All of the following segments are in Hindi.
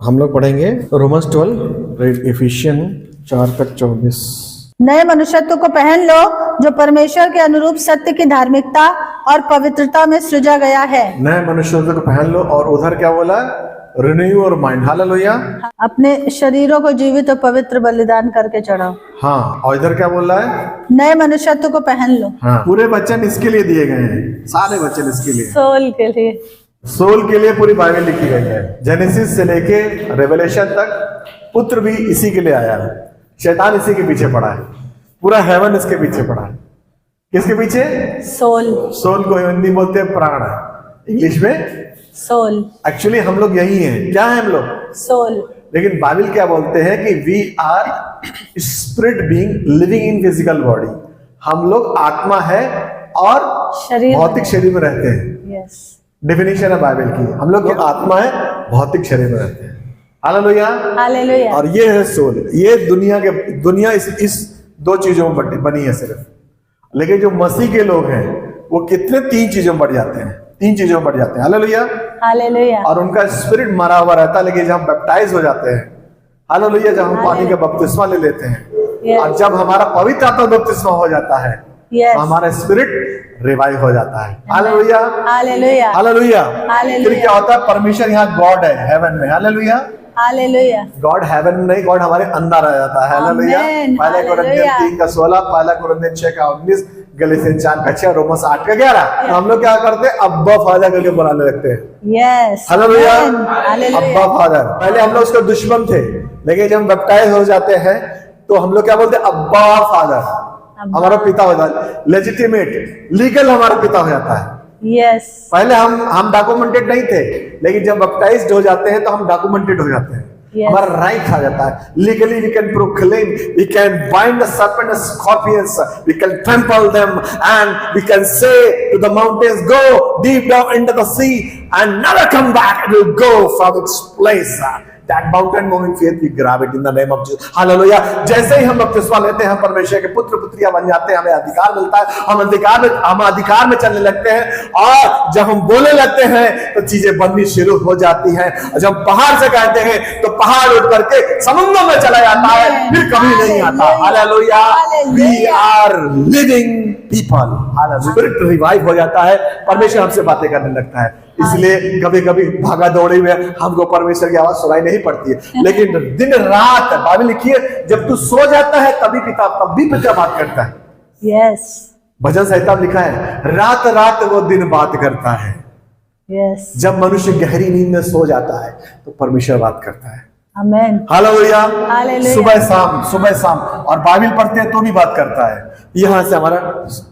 हम लोग पढ़ेंगे रोमन्स 12 एफिशियन 4-24। नए मनुष्यत्व को पहन लो जो परमेश्वर के अनुरूप सत्य की धार्मिकता और पवित्रता में सृजा गया है। नए मनुष्यत्व को पहन लो और उधर क्या बोला? रिन्यू और माइंड। हालेलुया। अपने शरीरों को जीवित और पवित्र बलिदान करके चढ़ाओ। हाँ, और इधर क्या बोल रहा है? नए मनुष्यत्व को पहन लो। हाँ, पूरे वचन इसके लिए दिए गए हैं, सारे वचन इसके लिए, सोल के लिए। सोल के लिए पूरी बाइबल लिखी गई है। जेनेसिस से लेके रेवलेशन तक पुत्र भी इसी के लिए आया है। शैतान इसी के पीछे पड़ा है, पूरा हेवन इसके पीछे पड़ा है। किसके पीछे? सोल। सोल को हिंदी बोलते हैं प्राण, इंग्लिश में सोल। एक्चुअली हम लोग यही हैं। क्या है हम लोग? सोल। लेकिन बाइबल क्या बोलते हैं कि we are spirit being living in physical body. हम लोग आत्मा है और शरीर भौतिक शरीर में रहते हैं। यस। डेफिनेशन है बाइबल की, हम लोग आत्मा है, भौतिक शरीर में रहते हैं। हालेलुया। हालेलुया। और ये है सोल। ये दुनिया इस दो चीजों में बनी है सिर्फ। लेकिन जो मसीह के लोग हैं वो कितने तीन चीजों में बढ़ जाते हैं, तीन चीजों में बढ़ जाते हैं। हालेलुया। हालेलुया। और उनका स्पिरिट मरा हुआ रहता है, लेकिन जब हम बैप्टाइज हो जाते हैं, हालेलुया, जब हम पानी का बपतिस्मा ले लेते हैं और जब हमारा पवित्र आत्मा बपतिस्मा हो जाता है, तो हमारा स्पिरिट रिवाइव हो जाता है। हालेलुया। हालेलुया। हालेलुया। हालेलुया। फिर क्या होता है? परमेश्वर यहाँ गॉड है हेवन में। हालेलुया। हालेलुया। गॉड हेवन में नहीं, गॉड हमारे अंदर आ जाता है। हालेलुया। पहले कोरिन्थियन 3:16, पहला कोरिन्थियन 6:19, गलीसियन 4:6, रोमन्स 8:11। तो हम लोग क्या करते हैं? अब्बा फादर करके बुलाने लगते हैं। यस। हालेलुया। हालेलुया। अब्बा फादर। पहले हम लोग उसके दुश्मन थे, लेकिन जब हम बैप्टाइज हो जाते हैं तो हम लोग क्या बोलते हैं? अब्बा फादर। हमारा पिता हो जाता है, लेजिटिमेट, लीगल हमारा पिता हो जाता है। यस। पहले हम डॉक्यूमेंटेड नहीं थे, लेकिन जब बैप्टाइज्ड हो जाते हैं तो हम डॉक्यूमेंटेड हो जाते हैं। Yes. हमारा राइट आ जाता है। Legally we can proclaim, we can bind the serpent and scorpions, we can trample them and we can say to the mountains go deep down into the sea and never come back, it will go from its place. That mountain moving faith we grab it in the name of Jesus. Hallelujah. जैसे ही हम बपतिस्मा लेते हैं, हम परमेश्वर के पुत्र पुत्रियां बन जाते हैं, हमें अधिकार मिलता है, हम अधिकार में चलने लगते हैं। और जब हम बोलने लगते हैं तो चीजें बननी शुरू हो जाती हैं। जब हम पहाड़ से कहते हैं तो पहाड़ उठ करके समुद्र में चला जाता है, फिर कभी नहीं आता। Hallelujah. We are living people. Hallelujah. Spirit revive हो जाता है, परमेश्वर हमसे बातें करने लगता है। इसलिए कभी कभी भागा दौड़ी में हमको परमेश्वर की आवाज सुनाई नहीं पड़ती है, लेकिन दिन रात बाइबल लिखी है, जब तू सो जाता है तब भी पिता बात करता है। यस। भजन संहिता में लिखा है, रात रात वो दिन बात करता है। यस। जब मनुष्य गहरी नींद में सो जाता है तो परमेश्वर बात करता है। आमेन। हालेलुया। हालेलुया। सुबह शाम और बाइबल पढ़ते हैं तो भी बात करता है। यहां से हमारा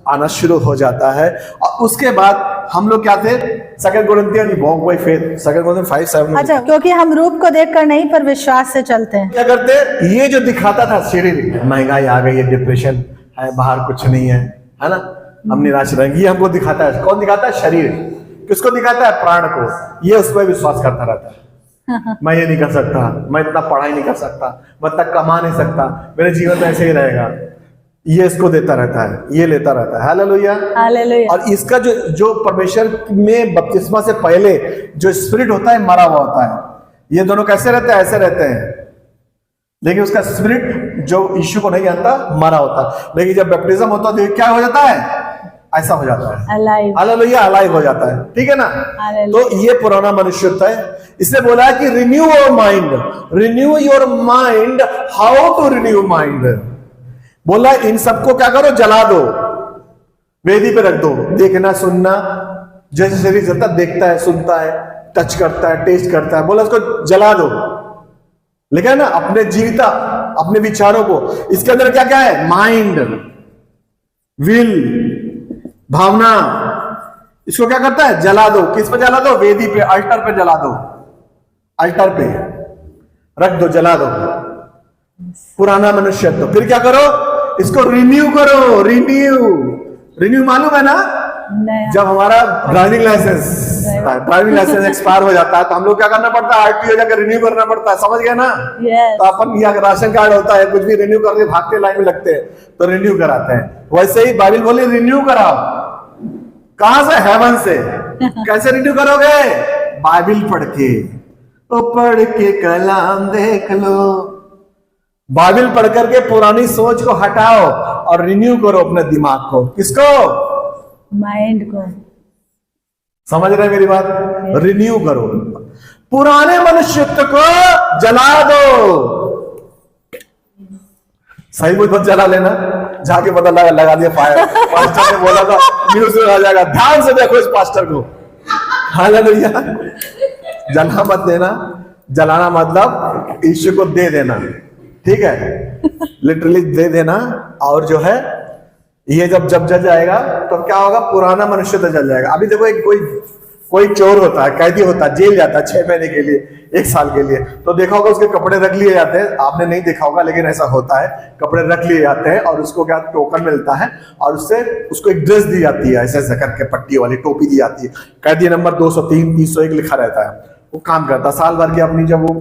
आना शुरू हो जाता है। और उसके बाद हम लोग क्या थे? Second Corinthian 5:7। अच्छा, क्योंकि हम रूप को देखकर नहीं पर विश्वास से चलते हैं। क्या करते हैं? ये जो दिखाता था शरीर, महंगाई आ गई है, डिप्रेशन है, बाहर कुछ नहीं है, है ना, हम निराश रहेंगे, ये हमको दिखाता है। कौन दिखाता है? शरीर। किसको दिखाता है? प्राण को। ये उस पर विश्वास करता रहता है। मैं ये नहीं कर सकता, मैं इतना पढ़ाई नहीं कर सकता, मैं इतना कमा नहीं सकता, मेरे जीवन में ऐसे ही रहेगा। ये इसको देता रहता है, ये लेता रहता है। हालेलुया। हालेलुया। और इसका जो परमेश्वर में बपतिस्मा से पहले जो स्पिरिट होता है, मरा हुआ होता है। ये दोनों कैसे रहते हैं? ऐसे रहते हैं, लेकिन उसका स्पिरिट जो यीशु को नहीं जानता, मरा होता। लेकिन जब बैप्टिज्म होता है तो क्या हो जाता है? ऐसा हो जाता है, हालेलुया, अलाइव हो जाता है। ठीक है ना? तो ये पुराना मनुष्य होता है। इसलिए बोला है कि renew your mind, renew your mind. How to renew mind? बोला इन सबको क्या करो? जला दो, वेदी पे रख दो। देखना सुनना, जैसे शरीर चलता, देखता है, सुनता है, टच करता है, टेस्ट करता है, बोला उसको जला दो। लिखा है ना, अपने जीविता, अपने विचारों को। इसके अंदर क्या क्या है? माइंड, विल, भावना। इसको क्या करता है? जला दो। किस पे जला दो? वेदी पे, अल्टर पे जला दो। अल्टर पे रख दो, जला दो पुराना मनुष्य। तो फिर क्या करो? इसको रिन्यू करो। रिन्यू मालूम है ना? जब हमारा ड्राइविंग लाइसेंस एक्सपायर हो जाता है तो हम लोग क्या करना पड़ता है? आरटीओ जाकर रिन्यू करना पड़ता है। समझ गए ना? तो अपन यहाँ राशन कार्ड होता है, कुछ भी रिन्यू करके भागते लाइन में लगते हैं तो रिन्यू कराते हैं। वैसे ही बाइबल बोले रिन्यू कराओ। कहां से? हेवन से। कैसे रिन्यू करोगे? बाइबल पढ़ के। ओ पढ़ के कलाम देख लो। बाइबल पढ़ करके पुरानी सोच को हटाओ और रिन्यू करो अपने दिमाग को। किसको? माइंड को। समझ रहे हैं मेरी बात? रिन्यू करो, पुराने मनुष्यत्व को जला दो। सही मुझ मत जला लेना, जाके पता लगा दिया फायर। पास्टर ने बोला था न्यूज में आ जाएगा, ध्यान से देखो इस पास्टर को। हालेलुया। जला मत देना, जलाना मतलब यीशु को दे देना, ठीक है, लिटरली दे देना। और जो है ये जब जल जाएगा तो क्या होगा? पुराना मनुष्य तो जल जाएगा। अभी देखो एक कोई चोर होता है, कैदी होता है, जेल जाता है 6 महीने के लिए, 1 साल के लिए, तो देखा होगा उसके कपड़े रख लिए जाते हैं। आपने नहीं देखा होगा लेकिन ऐसा होता है, कपड़े रख लिए जाते हैं और उसको क्या टोकन मिलता है और उससे उसको एक ड्रेस दी जाती है, ऐसे ऐसे करके पट्टी वाली टोपी दी जाती है। कैदी नंबर 203, 301 लिखा रहता है। वो काम करता है साल भर की, अपनी जब वो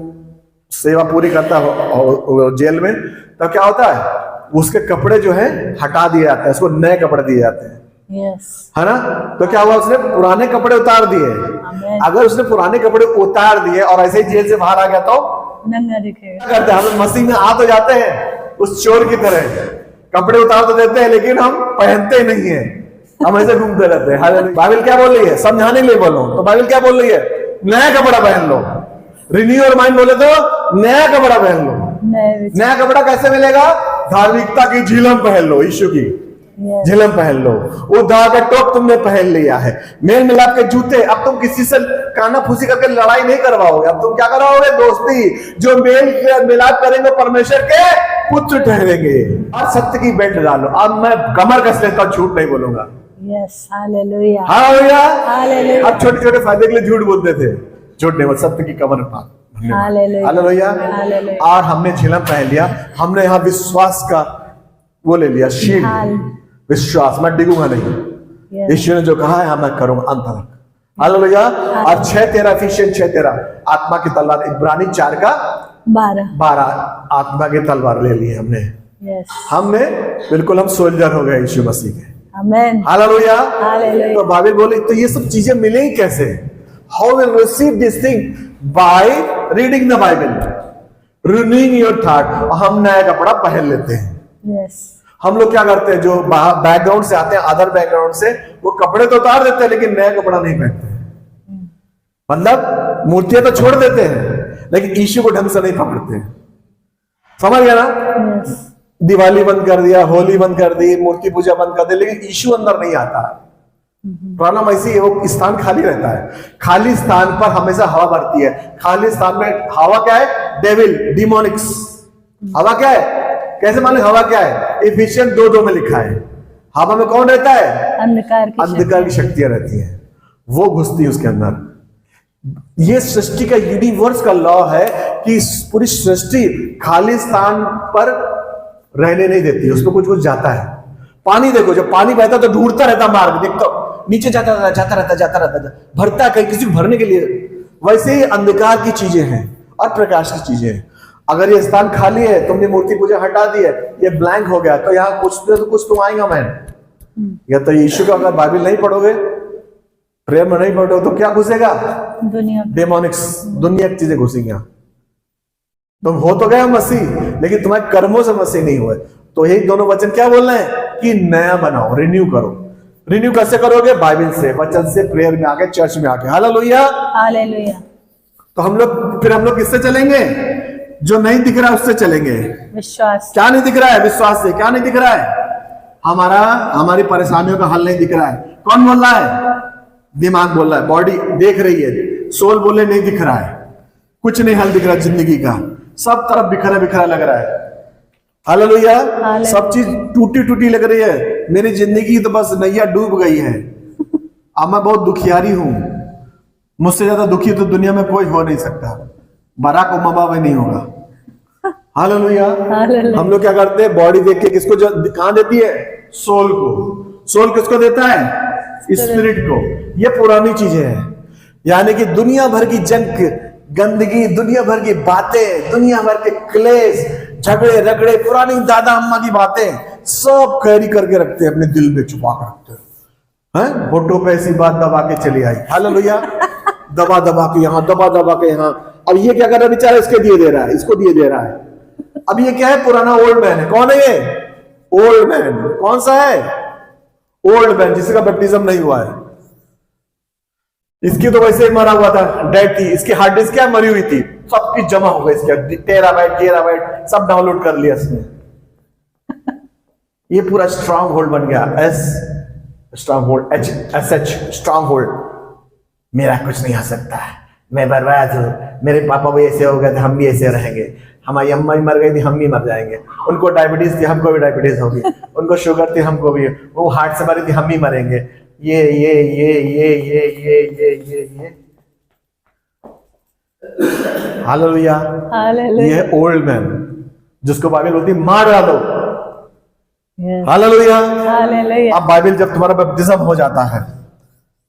सेवा पूरी करता है जेल में, तब क्या होता है? उसके कपड़े जो है हटा दिए जाते हैं, उसको नए कपड़े दिए जाते हैं। यस, है ना? तो क्या हुआ? उसने पुराने कपड़े उतार दिए। अगर उसने पुराने कपड़े उतार दिए और ऐसे ही जेल से बाहर आ गया तो नंगा दिखेगा। क्या करते हैं हम? मसीह में आ तो जाते हैं उस चोर की तरह, कपड़े उतार तो देते हैं लेकिन हम पहनते नहीं है, हम ऐसे घूमते रहते हैं। हालेलुया। बाइबल क्या बोल रही है? समझाने के लिए बोल रहा हूं। तो बाइबल क्या बोल रही है? नया कपड़ा पहन लो। रिन्यू योर माइंड बोले तो नया कपड़ा पहन लो। नया कपड़ा कैसे मिलेगा? धार्मिकता की झिलम पहन लो, यीशु की झिलम पहन लो। उद्धार का टोप तुमने पहन लिया है, मेल मिलाप के जूते। अब तुम किसी से काना फूसी करके लड़ाई नहीं करवाओगे, अब तुम क्या कराओगे? दोस्ती। जो मेल मिलाप करेंगे परमेश्वर के पुत्र ठहरेंगे। और सत्य की बेल्ट डालो। अब मैं कमर कस लेता हूं, झूठ नहीं बोलूंगा। Yes, hallelujah, hallelujah. हालेलुया। अब छोटे छोटे फायदे के लिए झूठ बोलते थे, झूठ नहीं बोल, सत्य की कमर पा। Hallelujah, hallelujah. हालेलुया। और हमने झिलम पहन लिया, हमने यहाँ विश्वास का वो ले लिया, शील्ड। विश्वास, मैं डिगूंगा नहीं। यीशु ने जो कहा है हाँ मैं करूंगा अंत तक। हालेलुया। और 6:13 एफिशिएंस 6:13 आत्मा की तलवार, इब्रानी 4 का 12 आत्मा की तलवार ले ली हमने। हमने बिल्कुल हम सोल्जर हो गए यीशु मसीह के। आमेन। हालेलुया। हालेलुया। तो बाइबल बोली तो ये सब चीजें मिलेंगी कैसे? How will receive this thing? By reading the Bible, renewing your thought. हम नया कपड़ा पहन लेते हैं। यस। हम लोग क्या करते हैं, जो बैकग्राउंड से आते हैं, अदर बैकग्राउंड से, वो कपड़े तो उतार देते हैं लेकिन नया कपड़ा नहीं पहनते हैं। मतलब मूर्तियां तो छोड़ देते हैं लेकिन यीशु को ढंग से नहीं पकड़ते हैं। समझ गया ना? यस। दिवाली बंद कर दिया, होली बंद कर दी, मूर्ति पूजा बंद कर दी, लेकिन यीशु अंदर नहीं आता। प्रॉब्लम ऐसी है, वो स्थान खाली रहता है। खाली स्थान पर हमेशा हवा भरती है। खाली स्थान में हवा क्या है? डेविल, डिमोनिक्स। हवा क्या है? कैसे मालूम हवा क्या है? इफिशियंस 2:2 में लिखा है। हवा में कौन रहता है? अंधकार की शक्तियां रहती हैं, वो घुसती है उसके अंदर। ये सृष्टि का यूनिवर्स का लॉ है कि पूरी सृष्टि खाली स्थान पर रहने नहीं देती, उसमें कुछ कुछ जाता है। पानी देखो, जब पानी बहता तो ढूंढता रहता मार्ग, देखता नीचे जाता रहता, भरता कहीं किसी को भरने के लिए। वैसे ही अंधकार की चीजें हैं और प्रकाश की चीजें हैं। अगर ये स्थान खाली है, तुमने मूर्ति पूजा हटा दी है, ये ब्लैंक हो गया, तो यहाँ कुछ तो आएगा मैन। या तो यीशु का अगर बाइबल नहीं पढ़ोगे, प्रेम में नहीं पढ़ोगे, तो क्या घुसेगा? दुनिया, डेमोनिक्स, दुनिया की चीजें घुसेंगी। तुम हो तो गए मसीह, लेकिन तुम्हारे कर्मों से मसीह नहीं हुए। तो यही दोनों वचन क्या बोल रहे हैं कि नया बनाओ, रिन्यू करो। रिन्यू कैसे करोगे? बाइबल से, वचन से, प्रेयर में आके, चर्च में आके। Hallelujah, hallelujah. तो हम लोग किससे चलेंगे? जो नहीं दिख रहा है उससे चलेंगे। विश्वास। क्या नहीं दिख रहा है? विश्वास से। क्या नहीं दिख रहा है? हमारी परेशानियों का हल नहीं दिख रहा है। कौन बोल रहा है? दिमाग बोल रहा है, बॉडी देख रही है, सोल बोले नहीं दिख रहा है, कुछ नहीं हल दिख रहा जिंदगी का, सब तरफ बिखरा बिखरा लग रहा है। हालेलुया। सब चीज टूटी टूटी लग रही है। मेरी जिंदगी तो बस नैया डूब गई है। अब मैं बहुत दुखियारी हूं। मुझसे ज्यादा दुखी तो दुनिया में कोई हो नहीं सकता। बराक ओबामा में नहीं होगा। हालेलुया। हम लोग क्या करते हैं? बॉडी देख के किसको कहां देती है? सोल को। सोल किसको देता है? स्पिरिट को। ये पुरानी चीजें हैं, यानी कि दुनिया भर की जंक, गंदगी, दुनिया भर की बातें, दुनिया भर के क्लेश, झगड़े रगड़े, पुरानी दादा अम्मा की बातें सब कैरी करके रखते हैं, अपने दिल में छुपा कर रखते हैं। फोटो पे ऐसी बात दबा के चली आई। हालेलुया। दबा दबा के यहाँ, दबा दबा के यहाँ, अब ये क्या कर रहा है बेचारा, इसके दिए दे रहा है, इसको दिए दे रहा है। अब ये क्या है, पुराना ओल्ड मैन है। कौन है ये? Old man. कौन सा है? ओल्ड मैन, जिसका बैप्टिज्म नहीं हुआ है। इसकी तो वैसे मरा हुआ था, डेड थी। इसकी हार्ड डिस्क क्या मरी हुई थी, सबकी जमा हो गई, इसके टेराबाइट सब डाउनलोड कर लिया इसने। ये पूरा स्ट्रांग होल्ड बन गया। S strong hold, H strong hold. मेरा कुछ नहीं हो सकता है, मैं बर्बाद हूं, मेरे पापा भी ऐसे हो गए थे, हम भी ऐसे रहेंगे, हमारी अम्मा भी मर गई थी, हम भी मर जाएंगे, उनको डायबिटीज थी, हमको भी डायबिटीज होगी, उनको शुगर थी, हमको भी, वो हार्ट से मरी थी, हम भी मरेंगे। ये हालेलुया। हालेलुया। ये ओल्ड मैन जिसको बाइबल बोलती है मार डालो। Yes. हालेलुया। हालेलुया। अब बाइबल जब तुम्हारा बैप्टिज्म हो जाता है,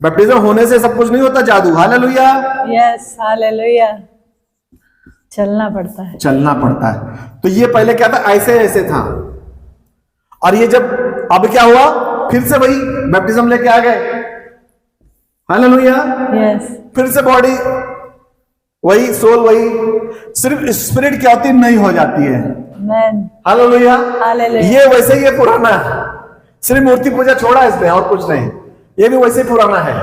बैप्टिज्म होने से सब कुछ नहीं होता जादू। हालेलुया। Yes, hallelujah. चलना पड़ता है, चलना पड़ता है। तो ये पहले क्या था, ऐसे ऐसे था, और ये जब अब क्या हुआ, फिर से वही बैप्टिज्म लेके आ गए। हालेलुया। यस, फिर से बॉडी वही, सोल वही, सिर्फ स्पिरिट क्या होती नहीं हो जाती है। मैन। हालेलुया। हालेलुया। ये वैसे ही है, पुराना है, सिर्फ मूर्ति पूजा छोड़ा इसमें और कुछ नहीं। ये भी वैसे ही पुराना है,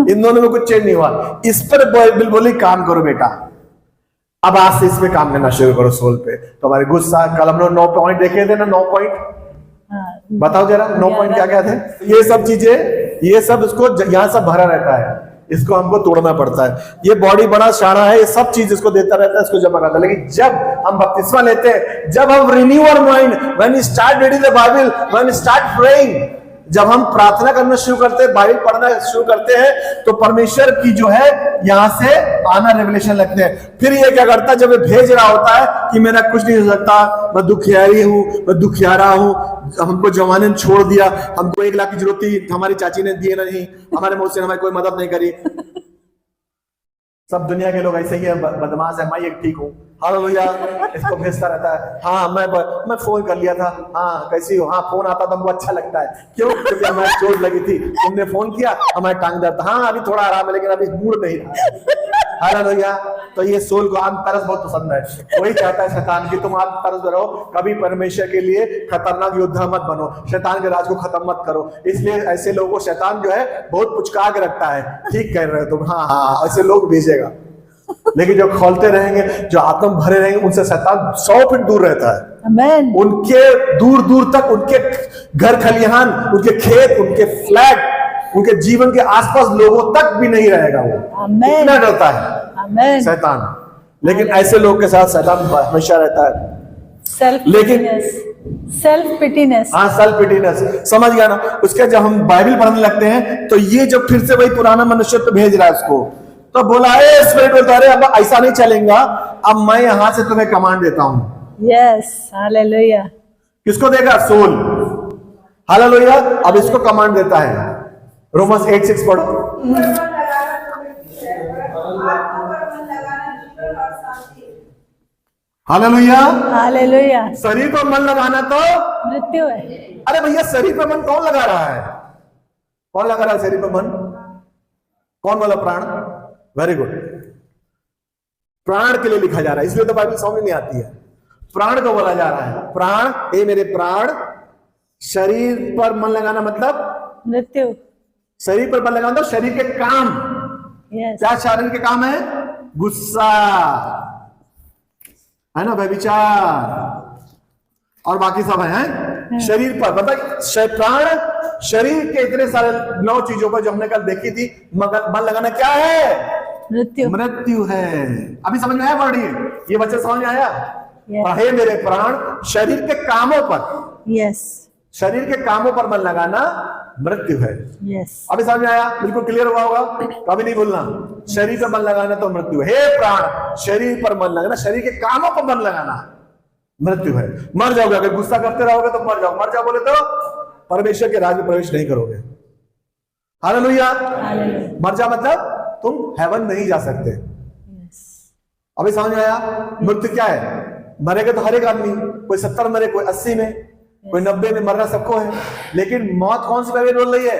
इन दोनों में कुछ चेंज नहीं हुआ। इस पर बाइबल बोली काम करो बेटा, अब आज से इसमें काम करना शुरू करो सोल पे। तो हमारे गुस्सा, कल हम लोग 9 पॉइंट देखे थे ना, 9 पॉइंट बताओ जरा, 9 पॉइंट क्या क्या थे? ये सब चीजें, ये सब इसको यहाँ सब भरा रहता है, इसको हमको तोड़ना पड़ता है। ये बॉडी बड़ा सारा है, ये सब चीज इसको देता रहता है, इसको जमा करता है। लेकिन जब हम बपतिस्मा लेते हैं, जब हम renew our mind, when we start reading the Bible, when we start praying, जब हम प्रार्थना करना शुरू करते हैं, बाइबल पढ़ना शुरू करते हैं, तो परमेश्वर की जो है यहां से आना रेवलेशन लगते हैं। फिर ये क्या करता है, जब ये भेज रहा होता है कि मेरा कुछ नहीं हो सकता, मैं दुखियारी हूं, मैं दुखियारा हूं, हमको जवानी ने छोड़ दिया, हमको 1 लाख की जरूरत थी, हमारी चाची ने दिए नहीं, हमारे मौसी ने हमारी कोई मदद नहीं करी। सब दुनिया के लोग ऐसे ही है, बदमाश है, मैं एक ठीक हूँ। हालेलुया। इसको भेजता रहता है। हाँ मैं फोन कर लिया था, हाँ कैसी हो, हाँ फोन आता तो हमको अच्छा लगता है। क्यों? क्योंकि हमारी चोट लगी थी, तुमने फोन किया, हमारे टांग दर्द, हाँ अभी थोड़ा आराम है, लेकिन अभी मूड नहीं रहा। हालेलुया। तो ये सोल को आत्म तरस बहुत पसंद है। वही चाहता है शैतान की तुम आत्म तरस रहो, कभी परमेश्वर के लिए खतरनाक योद्धा मत बनो, शैतान के राज को खत्म मत करो। इसलिए ऐसे लोगों को शैतान जो है बहुत पुचका के रखता है। ठीक कह रहे हो तुम, हाँ हाँ, ऐसे लोग भेजेगा। लेकिन जो खोलते रहेंगे, जो आत्म भरे रहेंगे, उनसे शैतान 100 फीट दूर रहता है। आमेन। उनके दूर दूर तक, उनके घर खलिहान, उनके खेत, उनके फ्लैट, उनके जीवन के आसपास लोगों तक भी नहीं रहेगा वो। आमेन। इतना डरता है आमेन। शैतान। लेकिन ऐसे लोग के साथ शैतान हमेशा रहता है। लेकिन सेल्फ पिटीनेस, हाँ सेल्फ पिटीनेस, समझ गया ना। उसके जब हम बाइबल पढ़ने लगते हैं, तो ये जब फिर से वही पुराना मनुष्य भेज रहा है उसको, तो बोला स्पिरिट बोलता है, अब ऐसा नहीं चलेगा, अब मैं यहां से तुम्हें कमांड देता हूं। Yes, hallelujah. किसको देगा? सोल। हालेलुया। अब इसको कमांड देता है। रोमस 8:6 पढ़ो। हालेलुया। हालेलुया। शरीर पर मन लगाना तो मृत्यु है। अरे भैया, शरीर पर मन कौन लगा रहा है? कौन लगा रहा है शरीर पर मन? कौन वाला? प्राण। Very good. प्राण के लिए लिखा जा रहा है, इसलिए तो बाइबल समझ नहीं आती है। प्राण को बोला जा रहा है, प्राण, ए मेरे प्राण। शरीर पर मन लगाना मतलब मृत्यु। शरीर पर मन लगाना तो शरीर के काम। यस। क्या शरीर के काम है? गुस्सा है ना, व्यभिचार और बाकी सब है शरीर पर। मतलब प्राण शरीर के इतने सारे 9 चीजों पर जो हमने कल देखी थी, मन लगाना क्या है? मृत्यु। मृत्यु है। अभी समझ में आया वर्ड? ये बच्चे समझ में आया? हे मेरे प्राण, शरीर के कामों पर, यस, शरीर के कामों पर मन लगाना मृत्यु है। यस। अभी समझ में आया? बिल्कुल क्लियर हुआ होगा, कभी नहीं भूलना। शरीर पर मन लगाना तो मृत्यु है। हे प्राण, शरीर पर मन लगाना, शरीर के कामों पर मन लगाना मृत्यु है। मर जाओगे अगर गुस्सा करते रहोगे तो मर जाओ। मर जाओ बोले तो परमेश्वर के राज में प्रवेश नहीं करोगे। हालेलुया। मर जा मतलब तुम हेवन नहीं जा सकते। अभी समझ में आया? मृत्यु क्या है? मरेगा तो हर एक आदमी, कोई 70 मरे, कोई 80 में, कोई 90 में, मरना सबको है। लेकिन मौत कौन सी बाइबल बोल रही है?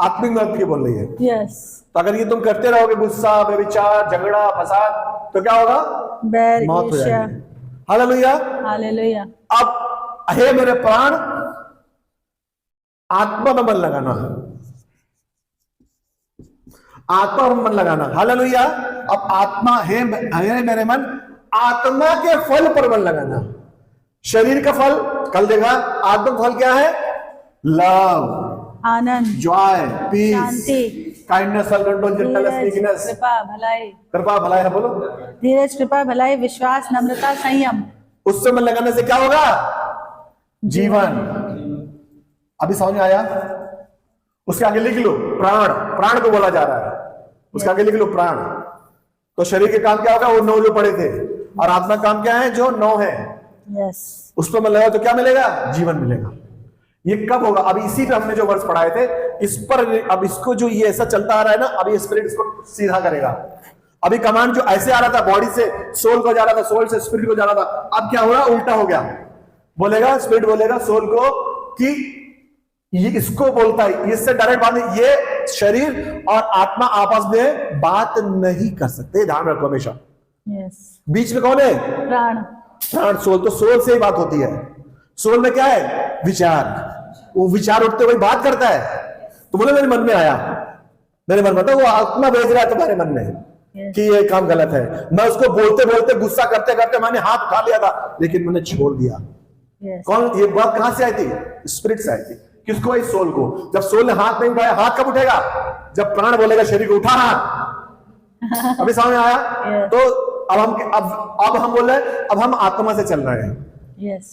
आत्मिक मौत की बोल रही है। यस, तो अगर ये तुम करते रहोगे, गुस्सा, व्यभिचार, झगड़ा, फसाद, तो क्या होगा? बैर, मौत हो ईर्ष्या। जाएगी। हालेलुया। हालेलुया। अब हे मेरे प्राण, आत्मा में मन लगाना, आत्मा में मन लगाना। हालेलुया। अब आत्मा हे मेरे मन, आत्मा के फल पर मन लगाना। शरीर का फल कल देखा, आत्मा फल क्या है? लव, आनंद, जॉय, पीस, शांति, काइंडनेस, सेल्फ कंट्रोल, जेंटलनेस, धीरज, मीकनेस, कृपा, भलाई, कृपा, भलाई है। बोलो, धीरज, कृपा, भलाई, विश्वास, नम्रता, संयम। उससे मन लगाने से क्या होगा? जीवन। अभी समझ में आया? उसके आगे लिख लो प्राण, प्राण को बोला जा रहा है, उसके आगे लिख लो प्राण। तो शरीर के काम क्या होगा? वो 9 जो पड़े थे, और आत्मा काम क्या है? जो 9 है। यस, उस पर मन लगा तो क्या मिलेगा? जीवन मिलेगा। ये कब होगा? अब इसी पे हमने जो वर्ष पढ़ाए थे, इस पर अब इसको जो ये ऐसा चलता आ रहा है ना, अब ये स्पिरिट इसको सीधा करेगा। अभी कमांड जो ऐसे आ रहा था, बॉडी से सोल को जा रहा था, सोल से स्पिरिट को जा रहा था, अब क्या हो रहा? उल्टा हो गया। बोलेगा स्पिरिट, बोलेगा सोल को कि ये इसको बोलता है, इससे डायरेक्ट बात नहीं। ये शरीर और आत्मा आपस में बात नहीं कर सकते, ध्यान रखो हमेशा। यस, बीच में कौन है? प्राण। प्राण, सोल। तो सोल से ही बात होती है। सोल में क्या है? विचार। वो विचार उठते हुए बात करता है। तो बोले मेरे मन में आया, मेरे मन में था, वो आत्मा भेज रहा है तुम्हारे मन में कि ये काम गलत है। मैं उसको बोलते बोलते, गुस्सा करते करते मैंने हाथ उठा लिया था, लेकिन मैंने छोड़ दिया। यस, कौन? ये बात कहां से आई थी? स्पिरिट से आई थी। किसको? इस सोल को। जब सोल ने हाथ नहीं उठाया, हाथ कब उठेगा? जब प्राण बोलेगा शरीर को, उठा हाथ। अभी समझ में आया? तो अब हम बोल रहे हैं, अब हम आत्मा से चल रहे हैं। यस,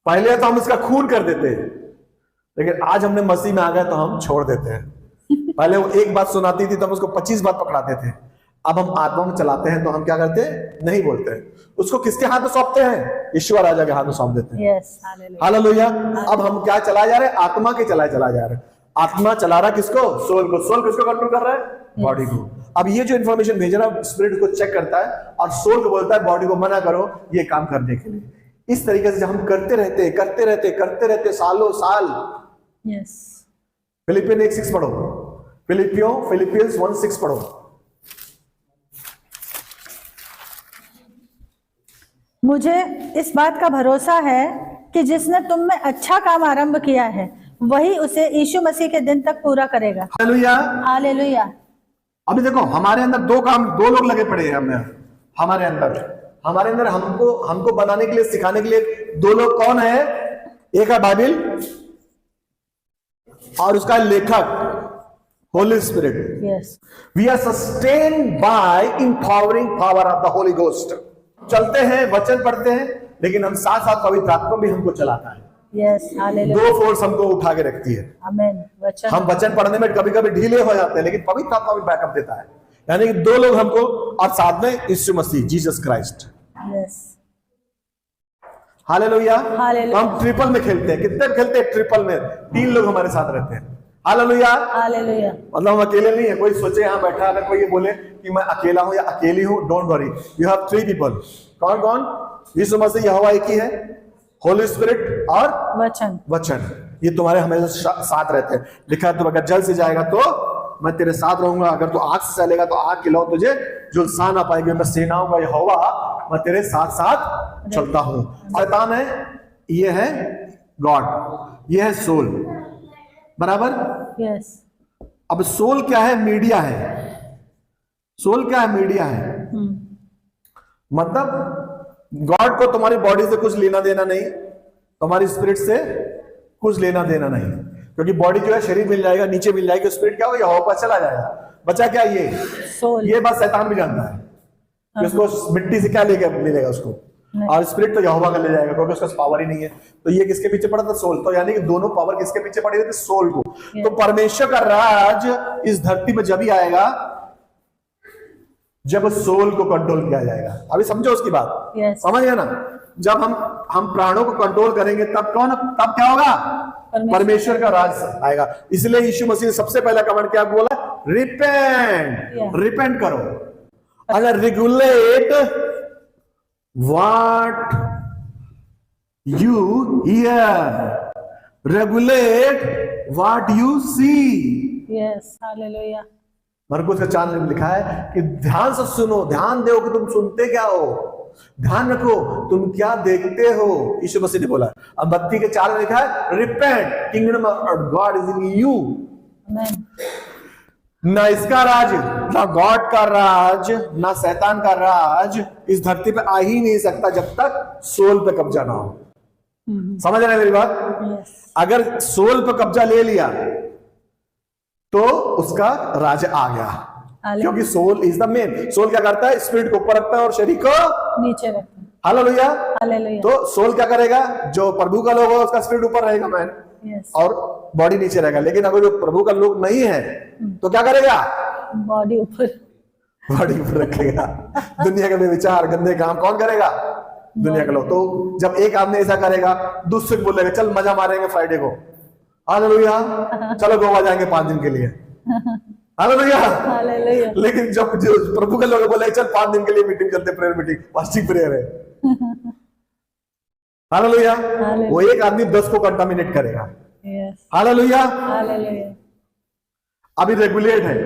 पहले तो हम इसका खून कर देते, लेकिन आज हमने मसीह में आ गए तो हम छोड़ देते हैं। पहले वो एक बात सुनाती थी तो हम उसको 25 बात पकड़ाते थे। अब हम आत्मा में चलाते हैं तो हम क्या करते हैं? नहीं बोलते हैं। उसको किसके हाथ में सौंपते हैं? ईश्वर राजा के हाथ में सौंप देते हैं। Yes, hallelujah. हालेलुया। अब हम क्या चलाए जा रहे हैं? आत्मा के चला जा रहे हैं। आत्मा चला रहा किसको? सोल को। सोल किसको कंट्रोल कर रहा है? बॉडी को। अब ये जो इंफॉर्मेशन भेज रहा है, स्पिरिट को चेक करता है और सोल को बोलता है बॉडी को मना करो ये काम करने के लिए। इस तरीके से जब हम करते रहते सालों साल। यस, फिलिपियन 1:6 पढ़ो, फिलिपियंस 1:6 पढ़ो। मुझे इस बात का भरोसा है कि जिसने तुम में अच्छा काम आरंभ किया है, वही उसे यीशु मसीह के दिन तक पूरा करेगा। हालेलुया। हालेलुया। अभी देखो हमारे अंदर दो लोग लगे पड़े हैं। हमारे अंदर हमको बनाने के लिए, सिखाने के लिए 2 लोग कौन है? एक है बाइबल और उसका लेखक Holy Spirit. Yes, we are sustained by empowering power of the Holy Ghost. चलते हैं, वचन पढ़ते हैं, लेकिन हम साथ साथ पवित्र आत्मा भी हमको चलाता है। Yes, hallelujah. 2 फोर्स हमको उठा के रखती है। आमीन। वचन, हम वचन पढ़ने में कभी कभी ढीले हो जाते हैं, लेकिन पवित्र आत्मा भी बैकअप देता है। यानी कि 2 लोग हमको, और साथ में Yeshu Masih, Jesus Christ. Yes, hallelujah. Hallelujah. हम ट्रिपल में खेलते हैं। कितने खेलते हैं ट्रिपल में? 3 लोग हमारे साथ रहते हैं। हालेलुया। हालेलुया। मतलब हम अकेले नहीं है। कोई सोचे यहाँ बैठा, अगर कोई ये बोले कि मैं अकेला हूं या अकेली हूं, don't worry, you have 3 people. कौन कौन? यीशु मसीह, यहोवा एक ही है, होली स्पिरिट और वचन। ये तुम्हारे हमेशा साथ रहते हैं। लिखा है, तुम अगर जल से जाएगा तो मैं तेरे साथ रहूंगा, अगर तू आग से चलेगा तो आग की लौ तुझे झुलसा ना पाएगी। मैं सेनाओं का यहोवा, मैं तेरे साथ साथ चलता हूं। शैतान है, ये है गॉड, ये है सोल। बराबर। यस, अब सोल क्या है? मीडिया है। सोल क्या है? मीडिया है। मतलब गॉड को तुम्हारी बॉडी से कुछ लेना देना नहीं, तुम्हारी स्पिरिट से कुछ लेना देना नहीं, क्योंकि बॉडी जो है शरीर मिल जाएगा, नीचे मिल जाएगी, स्पिरिट क्या हो? यहोवा पर चला जाएगा। बचा क्या? ये सोल। ये बात शैतान भी जानता है कि उसको मिट्टी से क्या लेके मिलेगा उसको, और स्पिरिट तो यहोवा का ले जाएगा, क्योंकि उसका पावर ही नहीं है। तो ये किसके पीछे पड़ा था? सोल। तो यानी कि दोनों पावर किसके पीछे पड़ी रहती? सोल को। तो परमेश्वर का राज इस धरती में जब ही आएगा जब सोल को कंट्रोल किया जाएगा। अभी समझो उसकी बात। समझ गया ना? जब हम प्राणों को कंट्रोल करेंगे तब क्या होगा? परमेश्वर का राज आएगा। इसलिए यीशु मसीह ने सबसे पहला कमांड क्या बोला? रिपेंट करो। अगर regulate what you hear, regulate what you see. Yes, hallelujah. मरकुस का 4 में लिखा है कि ध्यान से सुनो, ध्यान दो कि तुम सुनते क्या हो, ध्यान रखो तुम क्या देखते हो, यीशु मसीह ने बोला। अब बत्ती के 4 में लिखा है repent, kingdom of God is in you. Amen. ना इसका राज, ना गॉड का राज, ना शैतान का राज इस धरती पे आ ही नहीं सकता जब तक सोल पे कब्जा ना हो। समझ रहे हैं मेरी बात? यस, अगर सोल पे कब्जा ले लिया तो उसका राज आ गया, क्योंकि soul is the main. Soul क्या करता है? स्पिरिट को ऊपर रखता है और शरीर को नीचे रखते हैं। हालेलुया। हालेलुया। तो सोल क्या करेगा? जो प्रभु का लोग होगा उसका स्पिरिट ऊपर रहेगा मैन, यस, और बॉडी नीचे रहेगा। लेकिन अगर जो प्रभु का लोग नहीं है तो क्या करेगा? बॉडी ऊपर, बॉडी ऊपर रखेगा। दुनिया के विचार गंदे काम कौन करेगा? दुनिया के लोग। तो जब एक आदमी ऐसा करेगा, दूसरे को बोलेगा चल मजा मारेंगे फ्राइडे को, हालेलुया, चलो गोवा जाएंगे 5 दिन के लिए, हालेलुया। हालेलुया। लेकिन जब जो प्रभु के लोग बोले चल 5 दिन के लिए मीटिंग चलते, प्रेयर मीटिंग, फास्टिंग प्रेयर है, हालेलुया, वो एक आदमी 10 को कंटामिनेट करेगा। Yes, hallelujah. हालेलुया। अभी रेगुलेट है,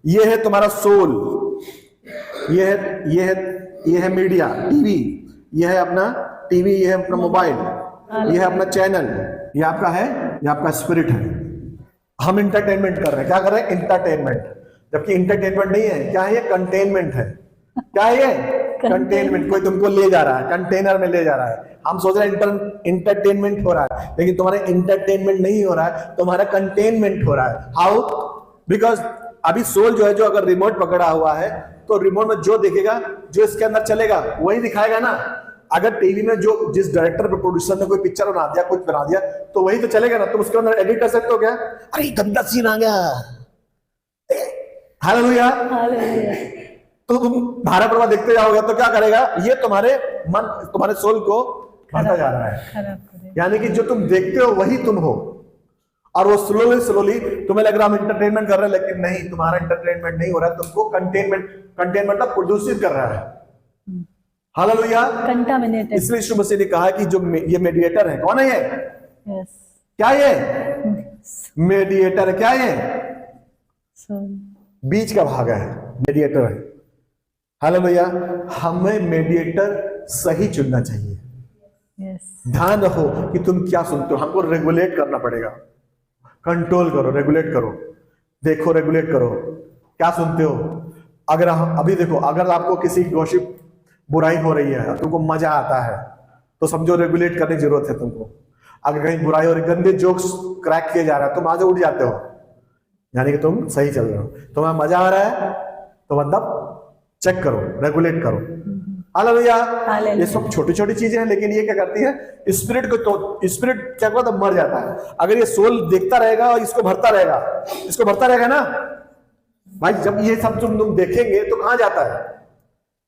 ये है तुम्हारा सोल, ये है मीडिया, टीवी, ये है अपना टीवी, ये है अपना मोबाइल, ये है अपना चैनल, ये आपका है, ये आपका स्पिरिट है। हम इंटरटेनमेंट कर रहे हैं, क्या कर रहे हैं? इंटरटेनमेंट, जबकि इंटरटेनमेंट नहीं है, क्या है ये? कंटेनमेंट है। क्या है ये? कंटेनमेंट। कोई तुमको ले जा रहा है, कंटेनर में ले जा रहा है। हम सोच रहे हैं इंटरटेनमेंट हो रहा है, लेकिन तुम्हारा इंटरटेनमेंट नहीं हो रहा है, तुम्हारा कंटेनमेंट हो रहा है। हाउ? बिकॉज अभी सोल जो है, जो अगर रिमोट पकड़ा हुआ है तो रिमोट में जो देखेगा, जो इसके अंदर चलेगा वही दिखाएगा ना। अगर टीवी में जो जिस डायरेक्टर पे प्रोड्यूसर ने कोई पिक्चर बना दिया, कुछ बना दिया, तो वही तो चलेगा ना। तुम उसके अंदर एडिट कर सकते हो क्या? अरे गंदा सीन आ गया, हालेलुया। हालेलुया। तो तुम धारा प्रवाह देखते जाओगे तो क्या करेगा? ये तुम्हारे मन, तुम्हारे सोल को भरता जा रहा है। खराब करेगा। यानी कि जो तुम देखते हो वही तुम हो, और वो स्लोली तुम्हें लग रहा हम इंटरटेनमेंट कर रहे हैं, लेकिन नहीं, तुम्हारा इंटरटेनमेंट नहीं हो रहा है, तुमको कंटेनमेंट मतलब प्रोड्यूस कर रहा है। हालेलुया। कंटामिनेटेड। इसलिए यीशु मसीह ने कहा कि जो ये मेडिएटर है, कौन है ये? यस, क्या ये? मेडिएटर है। क्या ये? सोल। बीच का भाग है, मेडिएटर है। हालेलुया। हमें मेडिएटर सही चुनना चाहिए। यस, ध्यान रखो कि तुम क्या सुनते हो, हमको रेगुलेट करना पड़ेगा। कंट्रोल करो, रेगुलेट करो, देखो, रेगुलेट करो क्या सुनते हो। अगर हम अभी देखो, अगर आपको किसी गॉसिप बुराई हो रही है, तुमको मजा आता है, तो समझो रेगुलेट करने की जरूरत है तुमको। अगर कहीं बुराई हो रही, गंदे जोक्स क्रैक किए जा रहा है, तुम आज उठ जाते हो, यानी कि तुम सही चल रहे हो। तुम्हें मजा आ रहा है तो मतलब चेक करो, रेगुलेट करो। हालेलुया। ये सब छोटी छोटी चीजें हैं, लेकिन ये क्या करती है? स्पिरिट को, तो स्पिरिट क्या करता है? मर जाता है। अगर ये सोल देखता रहेगा और इसको भरता रहेगा ना भाई, जब ये सब तुम देखेंगे तो कहां जाता है?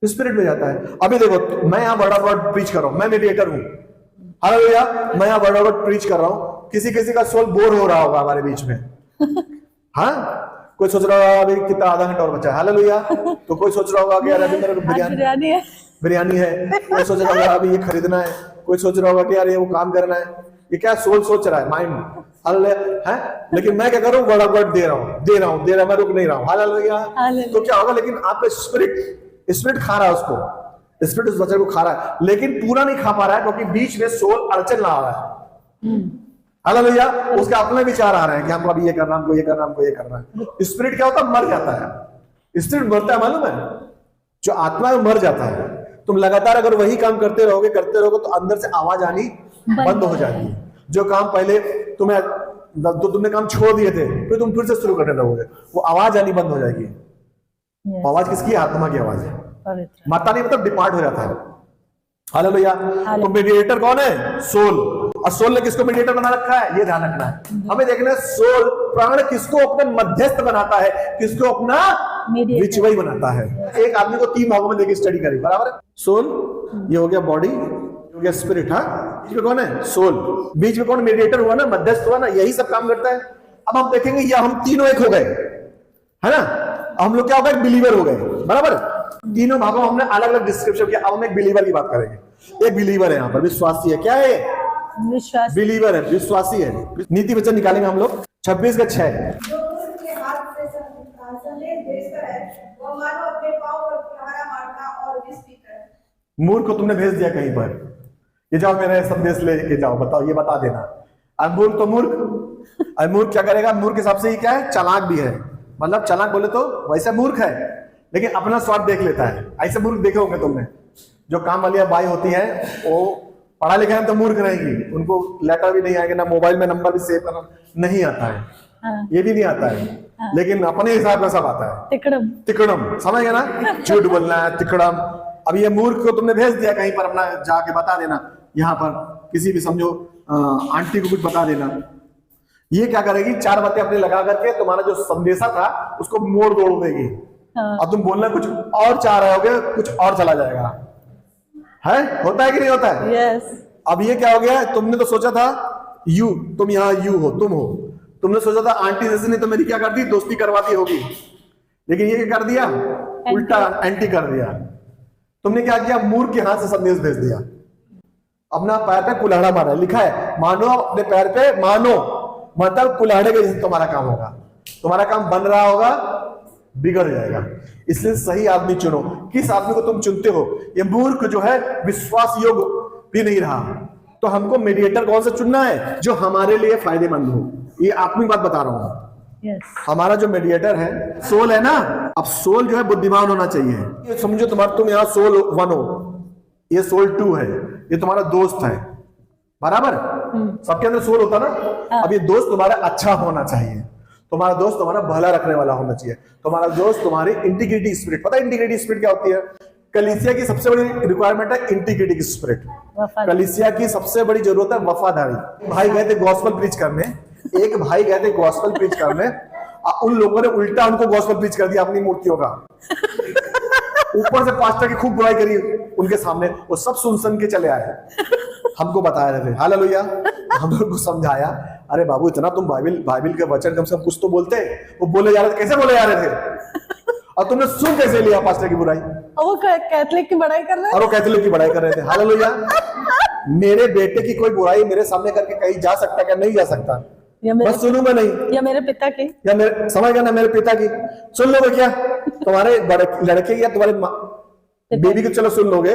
स्पिरिट में जाता है। अभी देखो, मैं यहां बड़ा वर्ड प्रीच कर रहा हूं, मैं मेडिएटर हूं, हालेलुया, मैं यहां बड़ा वर्ड प्रीच कर रहा हूं। किसी का सोल बोर हो रहा होगा हमारे बीच में, हाँ, कोई सोच रहा होगा अभी कितना आधा घंटा और बचा है, हालेलुया। तो कोई सोच रहा होगा कि यार अभी मेरे को बिरयानी है, कोई सोच रहा होगा अभी ये खरीदना है, कोई सोच रहा होगा कि यार ये वो काम करना है। ये क्या सोल सोच रहा है, माइंड, हालेलुया है। लेकिन मैं क्या करूं? बड़ा वर्ड दे रहा हूं, मैं रुक नहीं रहा हूं, हालेलुया। तो क्या होगा? लेकिन आपका स्पिरिट खा रहा है उसको, स्पिरिट उस बच्चे को खा रहा है, लेकिन पूरा नहीं खा पा रहा है, क्योंकि बीच में सोल अड़चन ला रहा है। हालेलुया। उसके अपने विचार आ रहे हैं कि हमको अभी ये करना, हमको ये करना है। स्पिरिट क्या होता है? मर जाता है। स्पिरिट मरता है, मालूम है? जो आत्मा है मर जाता है। तुम लगातार अगर वही काम करते रहोगे तो अंदर से आवाज आनी बंद हो जाती है। जो काम पहले तुमने काम छोड़ दिए थे, फिर तुम फिर से शुरू करने लगोगे, वो आवाज आनी बंद हो जाएगी। आवाज किसकी? आत्मा की आवाज है। मरता नहीं मतलब डिपार्ट हो जाता है। हालेलुया। तो मेडिएटर कौन है? सोल। और सोल ने किसको मेडिएटर बना रखा है? ये ध्यान रखना है हमें। देखना है सोल, प्राण किसको अपना मध्यस्थ बनाता है, किसको अपना विचवई बनाता है। एक आदमी को 3 भागों में देखिए स्टडी करें, बराबर है? सोल, ये हो गया बॉडी, हो गया स्पिरिट, हाँ, बीच में कौन है? सोल। बीच में कौन? मेडिएटर हुआ ना, मध्यस्थ हुआ ना, यही सब काम करता है। अब हम देखेंगे या हम तीनों एक हो गए, है ना? हम लोग क्या हो गए? बिलीवर हो गए, बराबर। तीनों भागों हमने अलग अलग डिस्क्रिप्शन किया। अब हम एक बिलीवर की बात करेंगे। एक बिलीवर है यहाँ पर, विश्वासी है। क्या है? विश्वास। बिलीवर है, विश्वासी है। नीति वचन निकालेंगे हम लोग 26 का 6। मूर्ख को तुमने भेज दिया कहीं पर, ये जाओ मेरा संदेश लेके जाओ, बताओ ये बता देना। और मूर्ख तो मूर्ख, और मूर्ख क्या करेगा? मूर्ख के हिसाब से ही क्या है? चालाक भी है। मतलब चालाक बोले तो वैसे मूर्ख है, लेकिन अपना स्वार्थ देख लेता है। ऐसे मूर्ख देखे होंगे तुमने, जो काम वाली बाई होती है, वो पढ़ा लिखा है तो मूर्ख रहेगी, उनको लेटर भी नहीं आएगा, ना मोबाइल में नंबर भी सेव करना नहीं आता है। हाँ। ये भी नहीं आता है। हाँ। लेकिन अपने हिसाब में सब आता है। तिकड़म। तिकड़म, समझ गए ना? झूठ बोलना है, तिकड़म। अब ये मूर्ख को तुमने भेज दिया कहीं पर, अपना जाके बता देना, यहाँ पर किसी भी समझो आंटी को कुछ बता देना। ये क्या करेगी? चार बातें अपने लगा करके तुम्हारा जो संदेशा था उसको मोड़ तोड़ देगी। हाँ। और तुम बोलना कुछ और चाह रहे होगे, कुछ और चला जाएगा। है, होता है कि नहीं होता है? यस। अब ये क्या हो गया? तुमने तो सोचा था यू, तुम यहाँ यू हो, तुम हो, तुमने सोचा था आंटी जैसे नहीं तो मेरी क्या करती, दोस्ती करवाती होगी, लेकिन ये क्या कर दिया? उल्टा एंटी कर दिया। तुमने क्या किया? मूर्ख के हाथ से संदेश भेज दिया। अपना पैर पे कुल्हाड़ा मारा, लिखा है मानो अपने पैर पे मानो, मतलब कुल्हाड़े के जैसे तुम्हारा काम होगा, तुम्हारा काम बन रहा होगा, बिगड़ जाएगा। इसलिए सही आदमी चुनो। किस आदमी को तुम चुनते हो? ये मूर्ख जो है विश्वास योग्य भी नहीं रहा, तो हमको मीडिएटर कौन सा चुनना है? जो हमारे लिए फायदेमंद हो। ये आत्मिक बात बता रहा हूं। यस। हमारा जो मीडिएटर है, सोल है ना, अब सोल जो है बुद्धिमान होना चाहिए। ये समझो तुम यहाँ सोल 1 हो, ये सोल 2 है, ये तुम्हारा दोस्त है, बराबर? सबके अंदर सोल होता ना। अब ये दोस्त तुम्हारा अच्छा होना चाहिए, तुम्हारा दोस्त तुम्हारा भला रखने वाला होना चाहिए, तुम्हारा दोस्त तुम्हारी इंटीग्रिटी स्पिरिट। पता है इंटीग्रिटी स्पिरिट क्या होती है? कलीसिया की सबसे बड़ी रिक्वायरमेंट है इंटीग्रिटी स्पिरिट। कलीसिया की सबसे बड़ी जरूरत है वफादारी। भाई गए थे गॉस्पेल प्रीच करने, एक भाई गए थे गॉस्पेल प्रीच करने, उन लोगों ने उल्टा उनको गॉस्पेल प्रीच कर दिया अपनी मूर्तियों का। ऊपर से पास्टर की खूब बुराई करी उनके सामने, वो सब सुन के चले आए। हमको बताया रहे थे, हालेलुया, हम लोग को समझाया, अरे बाबू इतना तुम बाइबल के वचन कम से कम कुछ तो बोलते। वो बोले जा रहे थे, कैसे बोले जा रहे थे? और तुमने सुन कैसे लिया पास्टर की बुराई? और वो कैथलिक की बड़ाई कर रहे और वो कैथलिक की बुराई कर रहे थे। हालेलुया। मेरे बेटे की कोई बुराई मेरे सामने करके कहीं जा सकता क्या? नहीं जा सकता। बस सुनूंगा नहीं, या मेरे पिता की, या मेरे, समझ गया ना, मेरे पिता की सुन लोगे क्या? तुम्हारे बड़े लड़के या तुम्हारे बेबी की चलो सुन लोगे।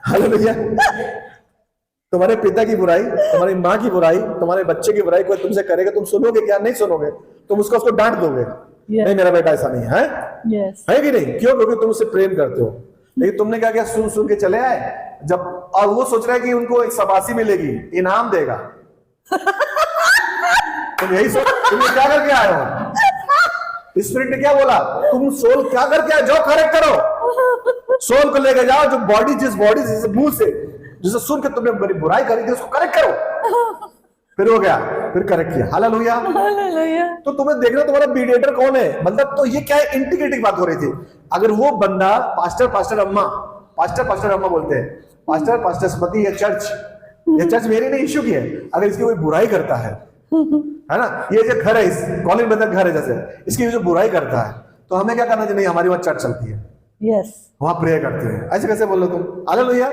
हालेलुया। तुम्हारे पिता की बुराई, तुम्हारी माँ की बुराई, तुम्हारे बच्चे की बुराई कोई तुमसे करेगा, तुम सुनोगे क्या? नहीं सुनोगे। तुम उसको डांट दोगे। नहीं मेरा बेटा ऐसा नहीं है, है कि नहीं? क्यों? क्योंकि तुम उससे प्रेम करते हो। लेकिन तुमने क्या किया? सुन के चले आए जब, और वो सोच रहा है कि उनको एक शाबाशी मिलेगी, इनाम देगा। तुम यही सोच, तुम क्या करके आए हो? स्पिरिट ने क्या बोला? तुम सोल क्या करके आए? जाओ करेक्ट करो, सोल को लेकर जाओ। जो बॉडी जिस मुंह से जिसे सुन के तुमने बड़ी बुराई करी थी उसको करेक्ट करो। फिर हो गया, फिर करेक्ट किया। हालेलुया। तो तुम्हें देखना तुम्हारा मीडिएटर कौन है। मतलब तो ये क्या है? इंटीग्रिटी की बात हो रही थी। अगर वो बंदा पास्टर अम्मा बोलते हैं, पास्टर स्मृति या चर्च मेरी नहीं, इश्यू की है। अगर इसकी कोई बुराई करता है ना, ये जो घर है, इस कॉलेज में घर है जैसे, इसकी जो बुराई करता है, तो हमें क्या करना चाहिए? नहीं, हमारी वहां चर्च चलती है, यस, वहां प्रेयर करते हैं। ऐसे कैसे बोल लो तुम? हालेलुया।